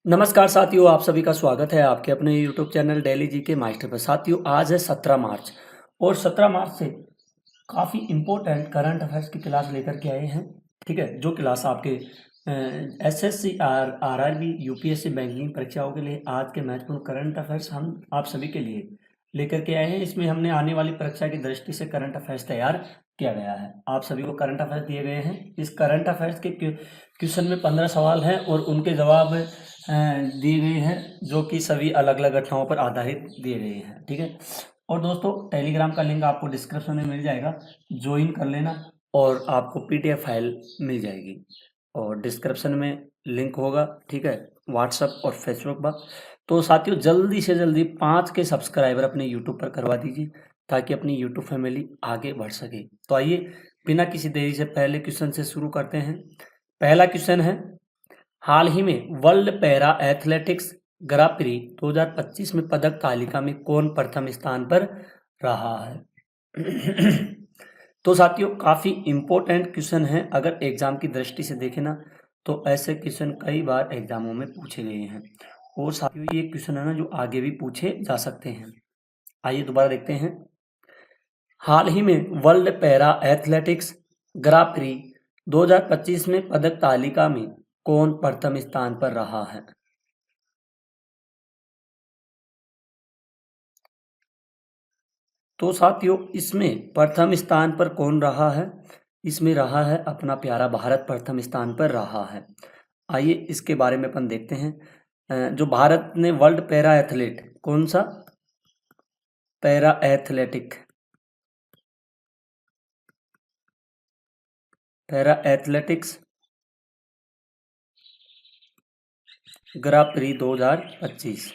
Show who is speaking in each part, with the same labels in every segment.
Speaker 1: नमस्कार साथियों, आप सभी का स्वागत है आपके अपने यूट्यूब चैनल डेली जी के मास्टर पर। साथियों, आज है 17 मार्च और 17 मार्च से काफ़ी इम्पोर्टेंट करंट अफेयर्स की क्लास लेकर के आए हैं। ठीक है, जो क्लास आपके एसएससी आरआरबी यूपीएससी बैंकिंग परीक्षाओं के लिए आज के महत्वपूर्ण करंट अफेयर्स हम आप सभी के लिए लेकर के आए हैं। इसमें हमने आने वाली परीक्षा की दृष्टि से करंट अफेयर्स तैयार किया गया है। आप सभी को करंट अफेयर्स दिए गए हैं। इस करंट अफेयर्स के क्वेश्चन में 15 सवाल हैं और उनके जवाब दिए गए हैं, जो कि सभी अलग अलग घटनाओं पर आधारित दिए गए हैं। ठीक है, और दोस्तों टेलीग्राम का लिंक आपको डिस्क्रिप्शन में मिल जाएगा, ज्वाइन कर लेना और आपको पीडीएफ फाइल मिल जाएगी और डिस्क्रिप्शन में लिंक होगा। ठीक है, व्हाट्सएप और फेसबुक पर। तो साथियों, जल्दी से जल्दी 5 के सब्सक्राइबर अपने यूट्यूब पर करवा दीजिए ताकि अपनी यूट्यूब फैमिली आगे बढ़ सके। तो आइए बिना किसी देरी से पहले क्वेश्चन से शुरू करते हैं। पहला क्वेश्चन है, हाल ही में वर्ल्ड पैरा एथलेटिक्स ग्रां प्री 2025 में पदक तालिका में कौन प्रथम स्थान पर रहा है? तो साथियों, काफ़ी इम्पोर्टेंट क्वेश्चन है। अगर एग्जाम की दृष्टि से देखें ना, तो ऐसे क्वेश्चन कई बार एग्जामों में पूछे गए हैं और साथियों ये क्वेश्चन है ना जो आगे भी पूछे जा सकते हैं। आइए दोबारा देखते हैं। हाल ही में वर्ल्ड पैरा एथलेटिक्स ग्रां प्री 2025 में पदक तालिका में कौन प्रथम स्थान पर रहा है? तो साथियों, इसमें प्रथम स्थान पर कौन रहा है? इसमें रहा है अपना प्यारा भारत, प्रथम स्थान पर रहा है। आइए इसके बारे में अपन देखते हैं। जो भारत ने वर्ल्ड पैरा एथलीट, कौन सा? पैरा एथलेटिक, पैरा एथलेटिक्स ग्रां प्री 2025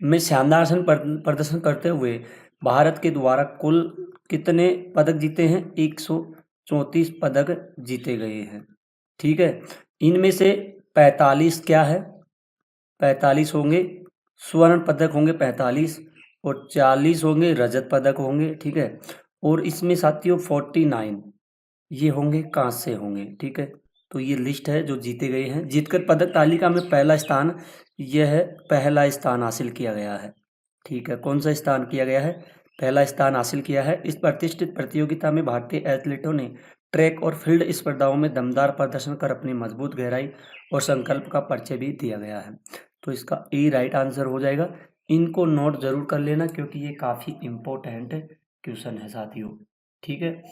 Speaker 1: में शानदार प्रदर्शन करते हुए भारत के द्वारा कुल कितने पदक जीते हैं? 134 पदक जीते गए हैं। ठीक है, इनमें से 45 क्या है? 45 होंगे स्वर्ण पदक होंगे 45, और 40 होंगे रजत पदक होंगे। ठीक है, और इसमें साथियों 49 ये होंगे कांस्य होंगे। ठीक है, तो ये लिस्ट है जो जीते गए हैं। जीतकर पदक तालिका में पहला स्थान, यह पहला स्थान हासिल किया गया है। ठीक है, कौन सा स्थान किया गया है? पहला स्थान हासिल किया है। इस प्रतिष्ठित प्रतियोगिता में भारतीय एथलीटों ने ट्रैक और फील्ड स्पर्धाओं में दमदार प्रदर्शन कर अपनी मजबूत गहराई और संकल्प का परिचय भी दिया गया है। तो इसका ए राइट आंसर हो जाएगा। इनको नोट जरूर कर लेना क्योंकि ये काफ़ी इम्पोर्टेंट क्वेश्चन है साथियों। ठीक है,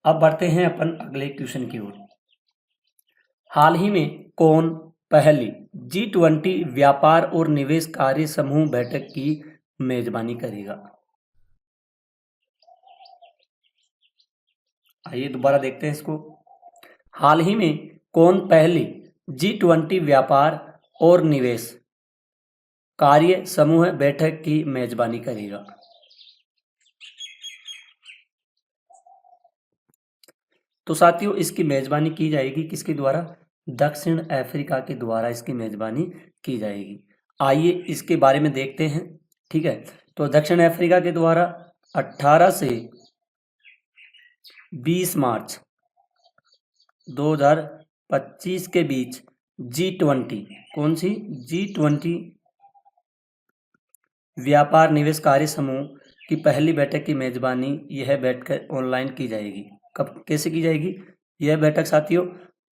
Speaker 1: अब बढ़ते हैं अपन अगले क्वेश्चन की ओर। हाल ही में कौन पहली G20 व्यापार और निवेश कार्य समूह बैठक की मेजबानी करेगा? आइए दोबारा देखते हैं इसको। हाल ही में कौन पहली G20 व्यापार और निवेश कार्य समूह बैठक की मेजबानी करेगा? तो साथियों, इसकी मेजबानी की जाएगी किसके द्वारा? दक्षिण अफ्रीका के द्वारा इसकी मेजबानी की जाएगी। आइए इसके बारे में देखते हैं। ठीक है, तो दक्षिण अफ्रीका के द्वारा 18 से 20 मार्च 2025 के बीच G20, कौन सी? G20 व्यापार निवेश कार्य समूह की पहली बैठक की मेजबानी यह बैठक ऑनलाइन की जाएगी। कब, कैसे की जाएगी? यह बैठक साथियों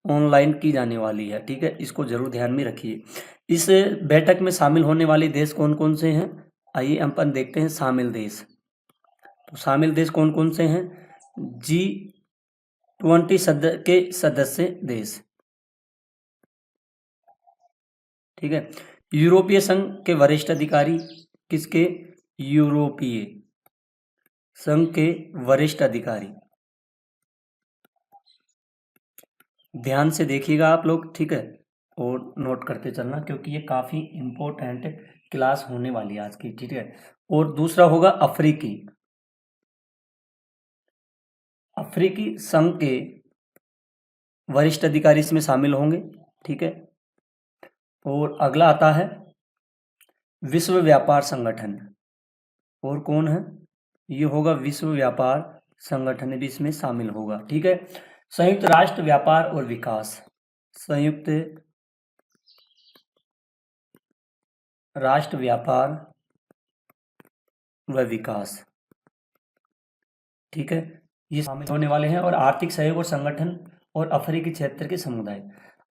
Speaker 1: ऑनलाइन की जाने वाली है। ठीक है, इसको जरूर ध्यान में रखिए। इस बैठक में शामिल होने वाले देश कौन कौन से हैं? आइए अपन देखते हैं शामिल देश। तो शामिल देश कौन कौन से हैं? G20 के सदस्य देश। ठीक है, यूरोपीय संघ के वरिष्ठ अधिकारी, किसके? यूरोपीय संघ के वरिष्ठ अधिकारी। ध्यान से देखिएगा आप लोग। ठीक है, और नोट करते चलना क्योंकि ये काफ़ी इम्पोर्टेंट क्लास होने वाली है आज की। ठीक है, और दूसरा होगा अफ्रीकी, अफ्रीकी संघ के वरिष्ठ अधिकारी इसमें शामिल होंगे। ठीक है, और अगला आता है विश्व व्यापार संगठन, और कौन है? ये होगा विश्व व्यापार संगठन भी इसमें शामिल होगा। ठीक है, संयुक्त राष्ट्र व्यापार और विकास, संयुक्त राष्ट्र व्यापार व विकास, ठीक है, ये शामिल होने वाले हैं। और आर्थिक सहयोग और संगठन और अफ्रीकी क्षेत्र के समुदाय।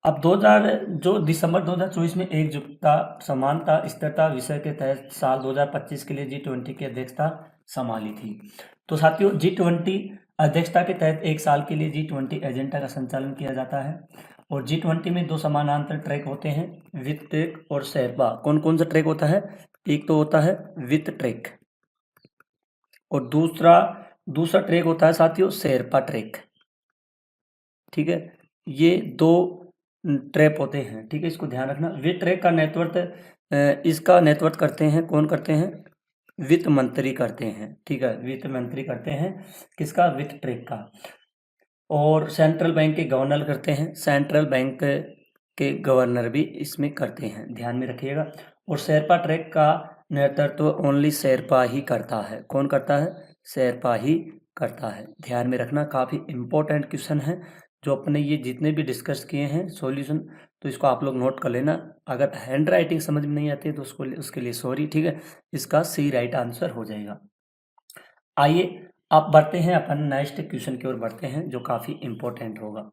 Speaker 1: अब 2000 जो दिसंबर 2024 में एकजुटता, समानता, स्थिरता विषय के तहत साल 2025 के लिए G20 की अध्यक्षता संभाली थी। तो साथियों, G20 अध्यक्षता के तहत एक साल के लिए G20 एजेंडा का संचालन किया जाता है। और G20 में दो समानांतर ट्रैक होते हैं, वित्त ट्रैक और शेरपा। कौन कौन सा ट्रैक होता है? एक तो होता है वित्त ट्रैक और दूसरा ट्रैक होता है साथियों शेरपा ट्रैक, ठीक है। ये दो ट्रैक होते हैं, ठीक है, इसको ध्यान रखना। वित्त ट्रैक का इसका नेतृत्व करते हैं, कौन करते हैं? वित्त मंत्री करते हैं, ठीक है, वित्त मंत्री करते हैं। किसका? वित्त ट्रैक का। और सेंट्रल बैंक के गवर्नर करते हैं, सेंट्रल बैंक के गवर्नर भी इसमें करते हैं, ध्यान में रखिएगा। और शेरपा ट्रैक का नेतृत्व ओनली शेरपा ही करता है। कौन करता है? शेरपा ही करता है, ध्यान में रखना। काफ़ी इंपॉर्टेंट क्वेश्चन है जो अपने ये जितने भी डिस्कस किए हैं सॉल्यूशन, तो इसको आप लोग नोट कर लेना। अगर हैंड राइटिंग समझ में नहीं आती है तो उसके लिए सॉरी, ठीक है। इसका सी राइट आंसर हो जाएगा। आइए अब बढ़ते हैं, अपन नेक्स्ट क्वेश्चन की ओर बढ़ते हैं जो काफ़ी इंपॉर्टेंट होगा।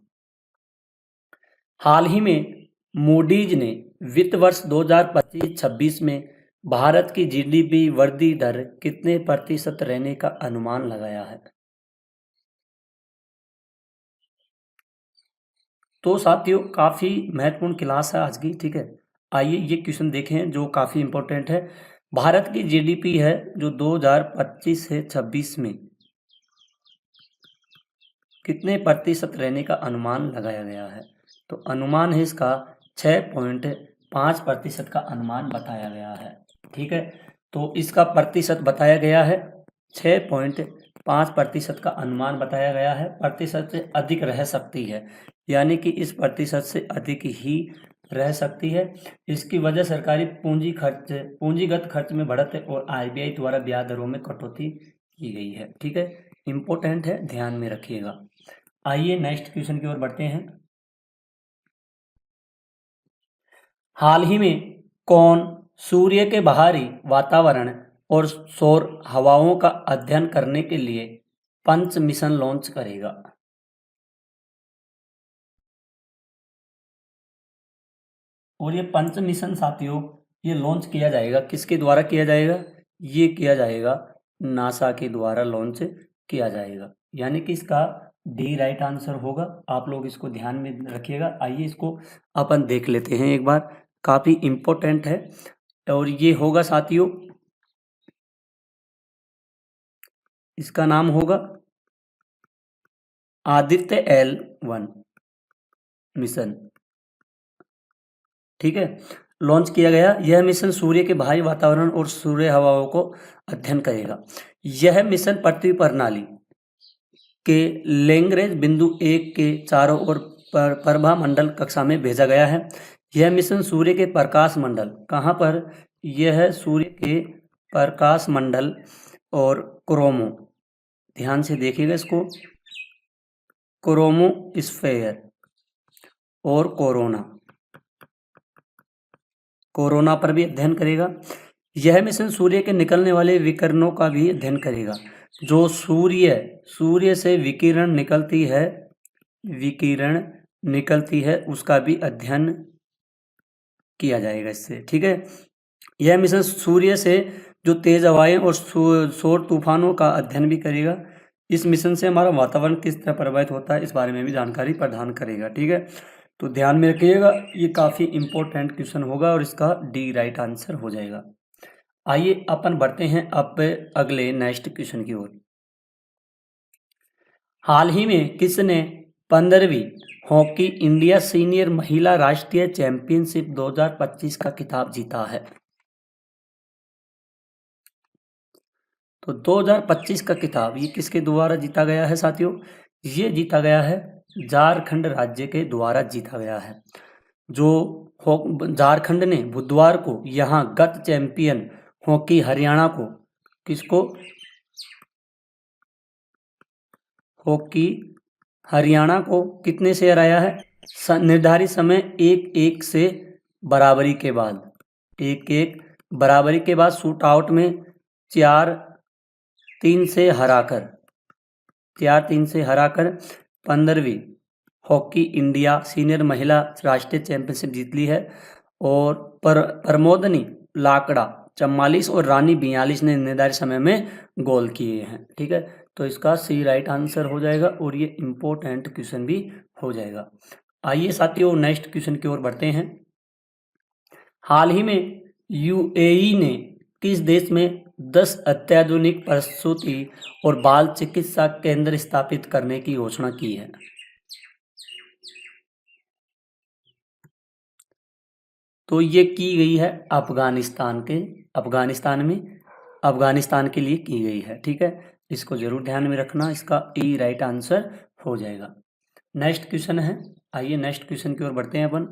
Speaker 1: हाल ही में मूडीज ने वित्त वर्ष 2025-26 में भारत की जीडीपी वृद्धि दर कितने प्रतिशत रहने का अनुमान लगाया है? तो साथियों, काफ़ी महत्वपूर्ण क्लास है आज की, ठीक है। आइए ये क्वेश्चन देखें जो काफ़ी इंपॉर्टेंट है। भारत की जीडीपी है जो 2025 से 26 में कितने प्रतिशत रहने का अनुमान लगाया गया है? तो अनुमान है इसका 6.5% का अनुमान बताया गया है, ठीक है। तो इसका प्रतिशत बताया गया है 6.5% का अनुमान बताया गया है। प्रतिशत से अधिक रह सकती है, यानी कि इस प्रतिशत से अधिक ही रह सकती है। इसकी वजह सरकारी पूंजीगत खर्च में बढ़त और आरबीआई द्वारा ब्याज दरों में कटौती की गई है, ठीक है। इंपॉर्टेंट है, ध्यान में रखिएगा। आइए नेक्स्ट क्वेश्चन की ओर बढ़ते हैं। हाल ही में कौन सूर्य के बाहरी वातावरण और सौर हवाओं का अध्ययन करने के लिए पंच मिशन लॉन्च करेगा? और ये पंच मिशन साथियों, ये लॉन्च किया जाएगा, किसके द्वारा किया जाएगा? ये किया जाएगा नासा के द्वारा लॉन्च किया जाएगा, यानी कि इसका डी राइट आंसर होगा। आप लोग इसको ध्यान में रखिएगा। आइए इसको अपन देख लेते हैं एक बार, काफ़ी इम्पोर्टेंट है। और ये होगा साथियों, इसका नाम होगा आदित्य L1 मिशन, ठीक है, लॉन्च किया गया। यह मिशन सूर्य के बाहरी वातावरण और सूर्य हवाओं को अध्ययन करेगा। यह मिशन पृथ्वी प्रणाली के लैग्रेंज बिंदु 1 के चारों ओर प्रभा मंडल कक्षा में भेजा गया है। यह मिशन सूर्य के प्रकाश मंडल, कहाँ पर? यह सूर्य के प्रकाश मंडल और क्रोमो, ध्यान से देखिएगा इसको, क्रोमोस्फेयर और कोरोना पर भी अध्ययन करेगा। यह मिशन सूर्य के निकलने वाले विकिरणों का भी अध्ययन करेगा। जो सूर्य से विकिरण निकलती है उसका भी अध्ययन किया जाएगा इससे, ठीक है। यह मिशन सूर्य से जो तेज हवाएं और सौर तूफानों का अध्ययन भी करेगा। इस मिशन से हमारा वातावरण किस तरह प्रभावित होता है इस बारे में भी जानकारी प्रदान करेगा, ठीक है। तो ध्यान में रखिएगा, ये काफ़ी इंपॉर्टेंट क्वेश्चन होगा और इसका डी राइट आंसर हो जाएगा। आइए अपन बढ़ते हैं अब अगले नेक्स्ट क्वेश्चन की ओर। हाल ही में किसने 15वीं हॉकी इंडिया सीनियर महिला राष्ट्रीय चैंपियनशिप 2025 का खिताब जीता है? तो 2025 का खिताब ये किसके द्वारा जीता गया है साथियों? ये जीता गया है झारखंड राज्य के द्वारा जीता गया है। जो झारखंड ने बुधवार को यहाँ गत चैंपियन हॉकी हरियाणा को, किसको? हॉकी हरियाणा को कितने से हराया है? निर्धारित समय 1-1 से बराबरी के बाद 1-1 बराबरी के बाद शूट आउट में 4-3 से हराकर 15वीं हॉकी इंडिया सीनियर महिला राष्ट्रीय चैंपियनशिप जीत ली है। और प्रमोदनी लाकड़ा 44 और रानी 42 ने निर्धारित समय में गोल किए हैं। ठीक है, तो इसका सी राइट आंसर हो जाएगा और ये इम्पोर्टेंट क्वेश्चन भी हो जाएगा। आइए साथियों नेक्स्ट क्वेश्चन की ओर बढ़ते हैं। हाल ही में यूएई ने किस देश में 10 अत्याधुनिक प्रसूति और बाल चिकित्सा केंद्र स्थापित करने की घोषणा की है? तो ये की गई है अफगानिस्तान के लिए की गई है। ठीक है, इसको जरूर ध्यान में रखना, इसका ई राइट आंसर हो जाएगा। नेक्स्ट क्वेश्चन है, आइए नेक्स्ट क्वेश्चन की ओर बढ़ते हैं अपन।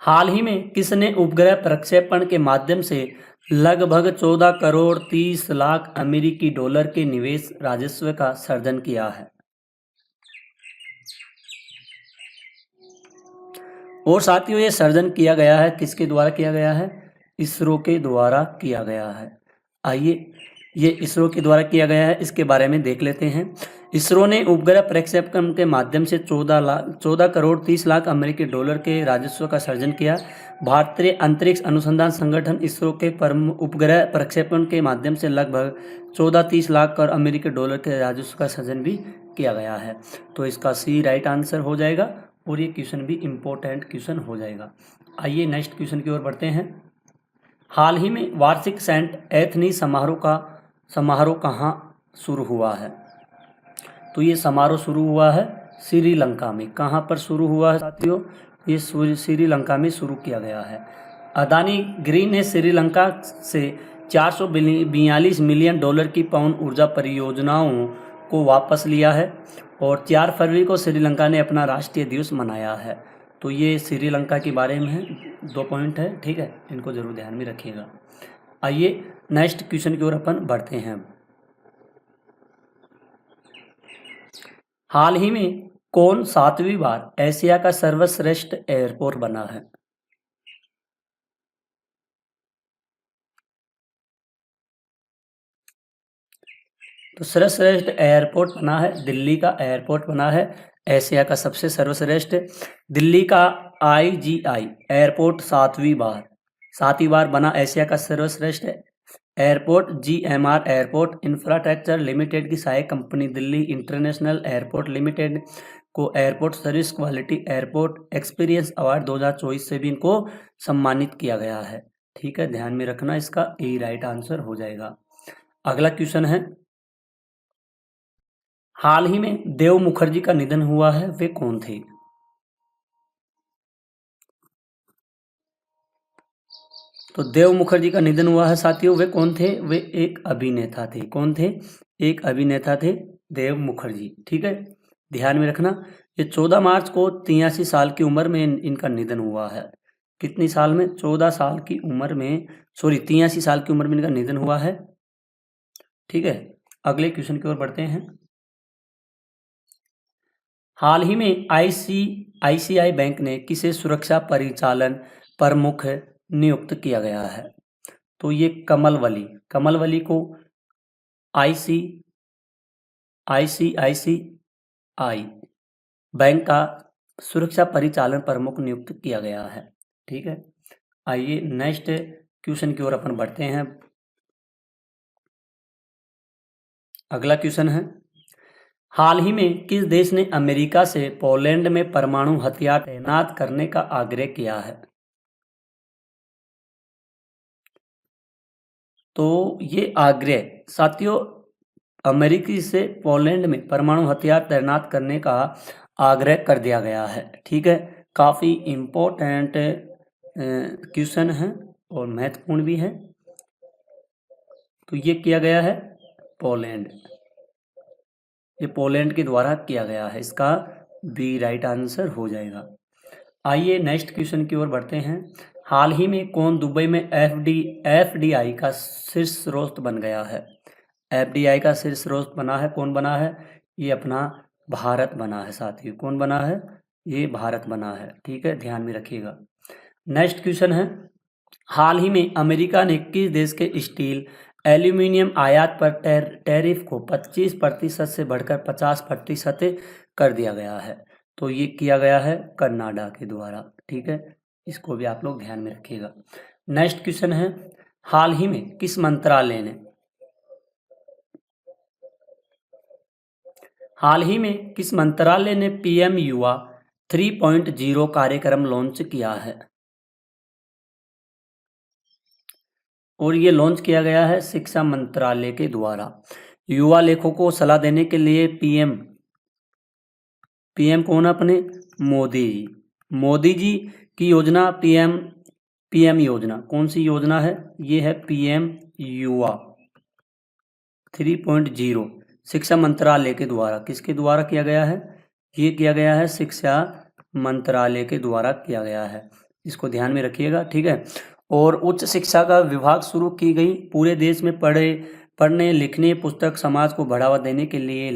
Speaker 1: हाल ही में किसने उपग्रह प्रक्षेपण के माध्यम से लगभग 14 करोड़ 30 लाख अमेरिकी डॉलर के निवेश राजस्व का सृजन किया है? और साथियों ये सृजन किया गया है, किसके द्वारा किया गया है? इसरो के द्वारा किया गया है। आइए ये इसरो के द्वारा किया गया है, इसके बारे में देख लेते हैं। इसरो ने उपग्रह प्रक्षेपण के माध्यम से 14 करोड़ 30 लाख अमेरिकी डॉलर के राजस्व का सृजन किया। भारतीय अंतरिक्ष अनुसंधान संगठन इसरो के उपग्रह प्रक्षेपण के माध्यम से लगभग 14-30 लाख अमेरिकी डॉलर के राजस्व का सृजन भी किया गया है। तो इसका सी राइट आंसर हो जाएगा और ये क्वेश्चन भी इम्पोर्टेंट क्वेश्चन हो जाएगा। आइए नेक्स्ट क्वेश्चन की ओर बढ़ते हैं। हाल ही में वार्षिक सेंट एथनी समारोह कहाँ शुरू हुआ है? तो ये समारोह शुरू हुआ है श्रीलंका में। कहाँ पर शुरू हुआ है साथियों? ये श्रीलंका में शुरू किया गया है। अदानी ग्रीन ने श्रीलंका से 442 मिलियन डॉलर की पवन ऊर्जा परियोजनाओं को वापस लिया है और 4 फरवरी को श्रीलंका ने अपना राष्ट्रीय दिवस मनाया है। तो ये श्रीलंका के बारे में है, 2 पॉइंट है। ठीक है, इनको जरूर ध्यान में रखिएगा। आइए नेक्स्ट क्वेश्चन की ओर अपन बढ़ते हैं। हाल ही में कौन 7वीं बार एशिया का सर्वश्रेष्ठ एयरपोर्ट बना है? तो सर्वश्रेष्ठ एयरपोर्ट बना है दिल्ली का एयरपोर्ट बना है एशिया का सबसे सर्वश्रेष्ठ। दिल्ली का IGI एयरपोर्ट 7वीं बार बना एशिया का सर्वश्रेष्ठ airport. GMR airport infrastructure limited की सहायक company Delhi international airport limited को airport service quality airport experience award 2024 से भी इनको सम्मानित किया गया है। ठीक है, ध्यान में रखना, इसका ए राइट आंसर हो जाएगा। अगला क्वेश्चन है, हाल ही में देव मुखर्जी का निधन हुआ है, वे कौन थे? तो देव मुखर्जी का निधन हुआ है साथियों, वे कौन थे? वे एक अभिनेता थे। कौन थे? एक अभिनेता थे देव मुखर्जी। ठीक है, ध्यान में रखना, ये 14 मार्च को 83 साल की उम्र में इनका निधन हुआ है। कितनी साल में? 14 साल की उम्र में, 83 साल की उम्र में इनका निधन हुआ है। ठीक है, अगले क्वेश्चन की ओर बढ़ते हैं। हाल ही में ICICI बैंक ने किसे सुरक्षा परिचालन प्रमुख नियुक्त किया गया है? तो ये कमलवली को ICICI बैंक का सुरक्षा परिचालन प्रमुख नियुक्त किया गया है। ठीक है, आइए नेक्स्ट क्वेश्चन की ओर अपन बढ़ते हैं। अगला क्वेश्चन है, हाल ही में किस देश ने अमेरिका से पोलैंड में परमाणु हथियार तैनात करने का आग्रह किया है? तो ये आग्रह साथियों अमेरिकी से पोलैंड में परमाणु हथियार तैनात करने का आग्रह कर दिया गया है। ठीक है, काफ़ी इम्पोर्टेंट क्वेश्चन है और महत्वपूर्ण भी है। तो ये किया गया है पोलैंड, ये पोलैंड के द्वारा किया गया है, इसका बी राइट आंसर हो जाएगा। आइए नेक्स्ट क्वेश्चन की ओर बढ़ते हैं। हाल ही में कौन दुबई में FDI का शीर्षस्रोत बन गया है? FDI का शीर्षस्रोत बना है, कौन बना है? ये अपना भारत बना है साथियों। कौन बना है? ये भारत बना है। ठीक है, ध्यान में रखिएगा। नेक्स्ट क्वेश्चन है, हाल ही में अमेरिका ने किस देश के स्टील एल्यूमीनियम आयात पर टैरिफ को 25% से बढ़कर 50% कर दिया गया है? तो ये किया गया है कनाडा के द्वारा। ठीक है, इसको भी आप लोग ध्यान में रखिएगा। नेक्स्ट क्वेश्चन है, हाल ही में किस मंत्रालय ने पीएम युवा 3.0 कार्यक्रम लॉन्च किया है? और ये लॉन्च किया गया है शिक्षा मंत्रालय के द्वारा। युवा लेखकों को सलाह देने के लिए पीएम कौन? अपने मोदी जी की योजना पीएम योजना कौन सी योजना है? ये है पीएम युवा 3.0 शिक्षा मंत्रालय के द्वारा। किसके द्वारा किया गया है? ये किया गया है शिक्षा मंत्रालय के द्वारा किया गया है, इसको ध्यान में रखिएगा। ठीक है, और उच्च शिक्षा का विभाग शुरू की गई। पूरे देश में पढ़ने लिखने पुस्तक समाज को बढ़ावा देने के लिए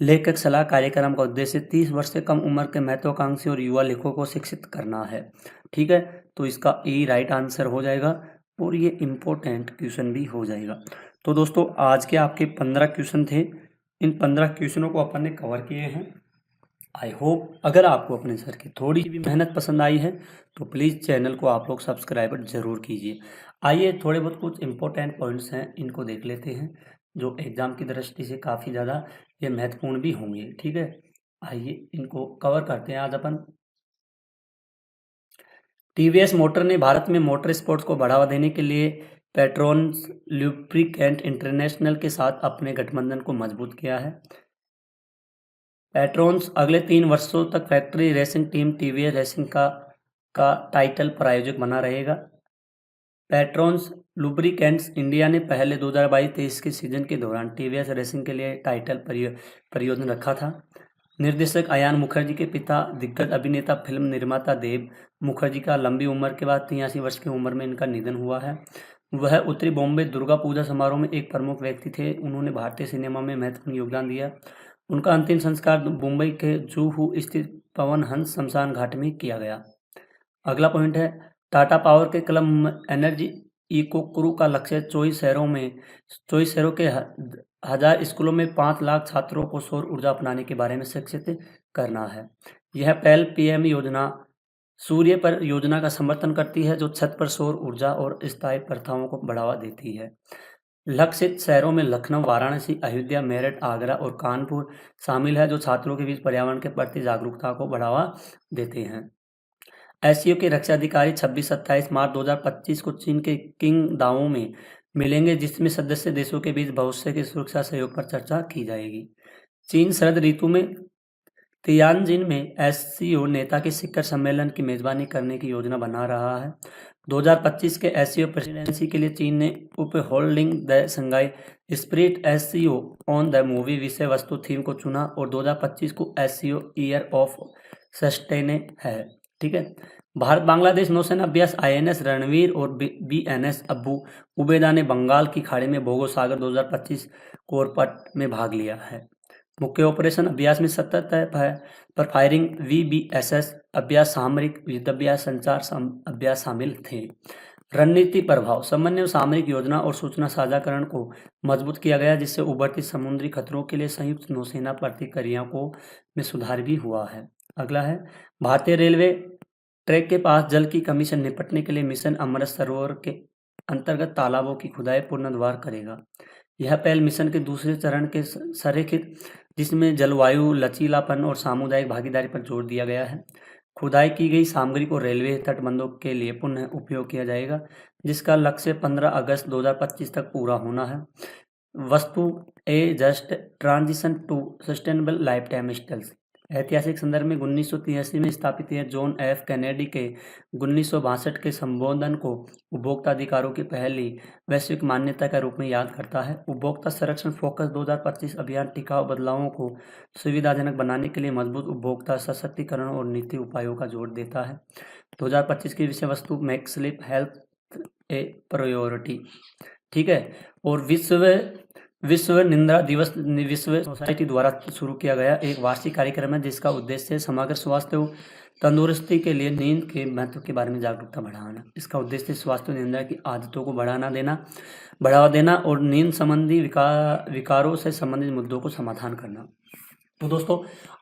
Speaker 1: लेखक सलाह कार्यक्रम का उद्देश्य 30 वर्ष से कम उम्र के महत्वाकांक्षी और युवा लेखकों को शिक्षित करना है। ठीक है, तो इसका ए राइट आंसर हो जाएगा और ये इम्पोर्टेंट क्वेश्चन भी हो जाएगा। तो दोस्तों, आज के आपके 15 क्वेश्चन थे। इन 15 क्वेश्चनों को अपन ने कवर किए हैं। आई होप अगर आपको अपने सर की थोड़ी भी मेहनत पसंद आई है तो प्लीज़ चैनल को आप लोग सब्सक्राइब जरूर कीजिए। आइए थोड़े बहुत कुछ इंपॉर्टेंट पॉइंट्स हैं, इनको देख लेते हैं जो एग्ज़ाम की दृष्टि से काफ़ी ज़्यादा ये महत्वपूर्ण भी होंगे। ठीक है, आइए इनको कवर करते हैं आज अपन। टीवीएस मोटर ने भारत में मोटर स्पोर्ट्स को बढ़ावा देने के लिए पेट्रोन्स लुब्रिकेंट इंटरनेशनल के साथ अपने गठबंधन को मजबूत किया है। पेट्रोन्स अगले 3 वर्षों तक factory racing team TVS racing का टाइटल प्रायोजक बना रहेगा। पेट्रोन्स लुब्रिकेंट्स इंडिया ने पहले 2022-23 के सीजन के दौरान टीवीएस रेसिंग के लिए टाइटल परियोजना रखा था। निर्देशक अयान मुखर्जी के पिता दिग्गज अभिनेता फिल्म निर्माता देव मुखर्जी का लंबी उम्र के बाद 83 वर्ष की उम्र में इनका निधन हुआ है। वह उत्तरी बॉम्बे दुर्गा पूजा समारोह में एक प्रमुख व्यक्ति थे। उन्होंने भारतीय सिनेमा में महत्वपूर्ण योगदान दिया। उनका अंतिम संस्कार मुंबई के जूहू स्थित पवन हंस शमशान घाट में किया गया। अगला पॉइंट है, टाटा पावर के क्लब एनर्जी इको क्रू का लक्ष्य 24 शहरों के 1000 स्कूलों में 5 लाख छात्रों को सौर ऊर्जा अपनाने के बारे में शिक्षित करना है। यह पहल पीएम योजना सूर्य पर योजना का समर्थन करती है, जो छत पर सौर ऊर्जा और स्थायी प्रथाओं को बढ़ावा देती है। लक्षित शहरों में लखनऊ, वाराणसी, अयोध्या, मेरठ, आगरा और कानपुर शामिल है, जो छात्रों के बीच पर्यावरण के प्रति जागरूकता को बढ़ावा देते हैं। एससीओ के रक्षा अधिकारी 26-27 मार्च 2025 को चीन के किंगदाओ में मिलेंगे, जिसमें सदस्य देशों के बीच भविष्य के सुरक्षा सहयोग पर चर्चा की जाएगी। चीन शरद ऋतु में तियानजिन में एससीओ नेता के शिखर सम्मेलन की मेजबानी करने की योजना बना रहा है। 2025 के एससीओ प्रेसिडेंसी के लिए चीन ने upholding the Shanghai spirit SCO on the move विषय वस्तु थीम को चुना और 2025 को एससीओ ईयर ऑफ सस्टेन है। ठीक है, भारत बांग्लादेश नौसेना अभ्यास आईएनएस रणवीर और बीएनएस अब्बू उबैदा ने बंगाल की खाड़ी में भोगोसागर 2025 कोरपट में भाग लिया है। मुख्य ऑपरेशन अभ्यास में सतत पर फायरिंग वीबीएसएस अभ्यास, सामरिक युद्धाभ्यास, संचार अभ्यास शामिल थे। रणनीति प्रभाव, समन्वय सामरिक योजना और सूचना साझाकरण को मजबूत किया गया, जिससे उभरती समुद्री खतरों के लिए संयुक्त नौसेना प्रतिक्रियाओं में सुधार भी हुआ है। अगला है, भारतीय रेलवे ट्रैक के पास जल की कमी से निपटने के लिए मिशन अमृत सरोवर के अंतर्गत तालाबों की खुदाई पुनर्द्वार करेगा। यह पहल मिशन के दूसरे चरण के संरेखित, जिसमें जलवायु लचीलापन और सामुदायिक भागीदारी पर जोर दिया गया है। खुदाई की गई सामग्री को रेलवे तटबंधों के लिए पुनः उपयोग किया जाएगा, जिसका लक्ष्य 15 अगस्त 2025 तक पूरा होना है। वस्तु a just transition to sustainable life time styles, ऐतिहासिक संदर्भ में 1983 में स्थापित यह जॉन एफ कैनेडी के 1962 के संबोधन को उपभोक्ता अधिकारों की पहली वैश्विक मान्यता के रूप में याद करता है। उपभोक्ता संरक्षण फोकस 2025 अभियान टिकाऊ बदलावों को सुविधाजनक बनाने के लिए मजबूत उपभोक्ता सशक्तिकरण और नीति उपायों का जोर देता है। 2025 की विषय वस्तु मेक स्लीप हेल्थ ए प्रायोरिटी। ठीक है, और विश्व विश्व निद्रा दिवस विश्व सोसाइटी द्वारा शुरू किया गया एक वार्षिक कार्यक्रम है जिसका उद्देश्य है समग्र स्वास्थ्य और तंदुरुस्ती के लिए नींद के महत्व के बारे में जागरूकता बढ़ाना। इसका उद्देश्य स्वास्थ्य और निद्रा की आदतों को बढ़ावा देना और नींद संबंधी विकारों से संबंधित मुद्दों को समाधान करना। तो दोस्तों,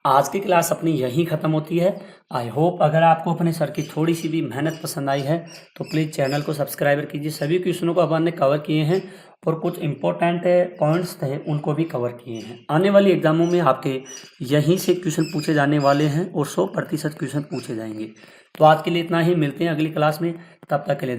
Speaker 1: आज की क्लास अपनी यहीं ख़त्म होती है। आई होप अगर आपको अपने सर की थोड़ी सी भी मेहनत पसंद आई है तो प्लीज़ चैनल को सब्सक्राइब कीजिए। सभी क्वेश्चनों को अपन ने कवर किए हैं और कुछ इंपॉर्टेंट पॉइंट्स थे उनको भी कवर किए हैं। आने वाली एग्जामों में आपके यहीं से क्वेश्चन पूछे जाने वाले हैं और 100% क्वेश्चन पूछे जाएंगे। तो आज के लिए इतना ही, मिलते हैं अगली क्लास में, तब तक के लिए।